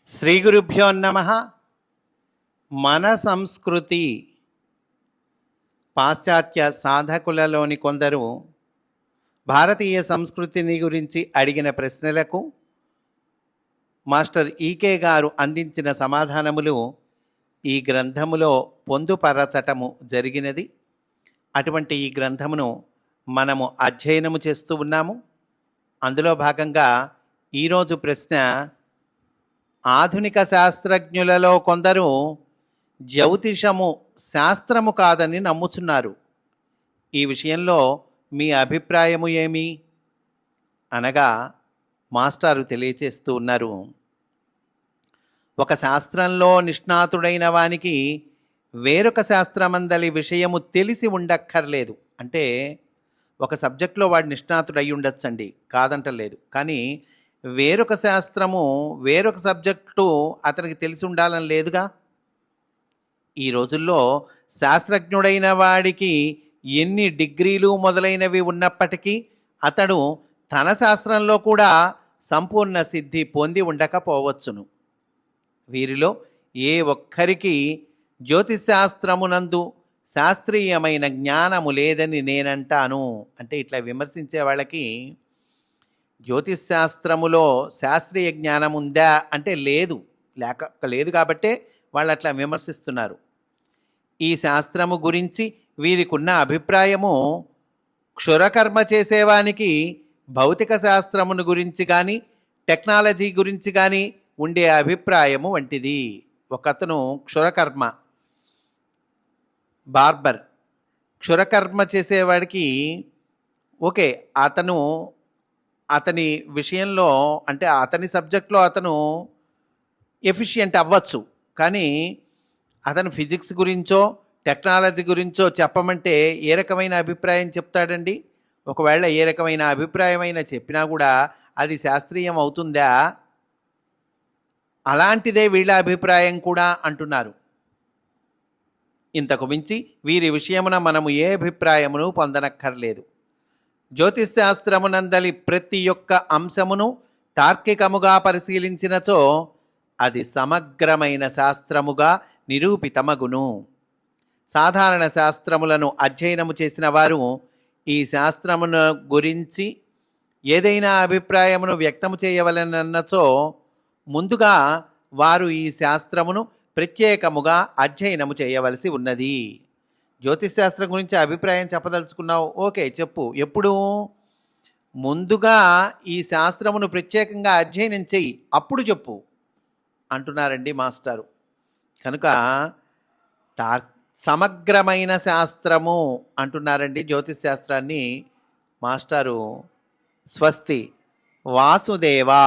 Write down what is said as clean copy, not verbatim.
శ్రీ గురుభ్యో నమః. మన సంస్కృతి పాశ్చాత్య సాధకులలోని కొందరు భారతీయ సంస్కృతిని గురించి అడిగిన ప్రశ్నలకు మాస్టర్ ఈకే గారు అందించిన సమాధానములు ఈ గ్రంథములో పొందుపరచటము జరిగినది. అటువంటి ఈ గ్రంథమును మనము అధ్యయనము చేస్తూ ఉన్నాము. అందులో భాగంగా ఈరోజు ప్రశ్న, ఆధునిక శాస్త్రజ్ఞులలో కొందరు జ్యోతిషము శాస్త్రము కాదని నమ్ముచున్నారు. ఈ విషయంలో మీ అభిప్రాయము ఏమి అనగా మాస్టారు తెలియచేస్తూ ఉన్నారు. ఒక శాస్త్రంలో నిష్ణాతుడైన వానికి వేరొక శాస్త్రమందలి విషయము తెలిసి ఉండక్కర్లేదు. అంటే ఒక సబ్జెక్టులో వాడు నిష్ణాతుడు అయి ఉండొచ్చండి, కాదంటలేదు. కానీ వేరొక శాస్త్రము వేరొక సబ్జెక్టు అతనికి తెలిసి ఉండాలని లేదుగా. ఈ రోజుల్లో శాస్త్రజ్ఞుడైన వాడికి ఎన్ని డిగ్రీలు మొదలైనవి ఉన్నప్పటికీ అతడు తన శాస్త్రంలో కూడా సంపూర్ణ సిద్ధి పొంది ఉండకపోవచ్చును. వీరిలో ఏ ఒక్కరికి జ్యోతిశాస్త్రమునందు శాస్త్రీయమైన జ్ఞానము లేదని నేనంటాను. అంటే ఇట్లా విమర్శించే వాళ్ళకి జ్యోతిశాస్త్రములో శాస్త్రీయ జ్ఞానం ఉందా అంటే లేదు కాబట్టే వాళ్ళు అట్లా విమర్శిస్తున్నారు. ఈ శాస్త్రము గురించి వీరికున్న అభిప్రాయము క్షురకర్మ చేసేవానికి భౌతిక శాస్త్రమును గురించి కానీ టెక్నాలజీ గురించి కానీ ఉండే అభిప్రాయము వంటిది. ఒకతను క్షురకర్మ, బార్బర్, క్షురకర్మ చేసేవాడికి ఓకే, అతని విషయంలో అంటే అతని సబ్జెక్ట్లో అతను ఎఫిషియెంట్ అవ్వచ్చు. కానీ అతను ఫిజిక్స్ గురించో టెక్నాలజీ గురించో చెప్పమంటే ఏ రకమైన అభిప్రాయం చెప్తాడండి? ఒకవేళ ఏ రకమైన అభిప్రాయమైనా చెప్పినా కూడా అది శాస్త్రీయం అవుతుందా? అలాంటిదే వీళ్ళ అభిప్రాయం కూడా అంటున్నారు. ఇంతకు మించి వీరి విషయమున మనము ఏ అభిప్రాయమును పొందనక్కర్లేదు. జ్యోతిశాస్త్రమునందలి ప్రతి ఒక్క అంశమును తార్కికముగా పరిశీలించినచో అది సమగ్రమైన శాస్త్రముగా నిరూపితమగును. సాధారణ శాస్త్రములను అధ్యయనము చేసిన వారు ఈ శాస్త్రమును గురించి ఏదైనా అభిప్రాయమును వ్యక్తము చేయవలనన్నచో ముందుగా వారు ఈ శాస్త్రమును ప్రత్యేకముగా అధ్యయనము చేయవలసి ఉన్నది. జ్యోతిశాస్త్రం గురించి అభిప్రాయం చెప్పదలుచుకున్నావు, ఓకే చెప్పు. ఎప్పుడు? ముందుగా ఈ శాస్త్రమును ప్రత్యేకంగా అధ్యయనం చెయ్యి, అప్పుడు చెప్పు అంటున్నారండి మాస్టారు. కనుక సమగ్రమైన శాస్త్రము అంటున్నారండి జ్యోతిశాస్త్రాన్ని మాస్టారు. స్వస్తి. వాసుదేవా.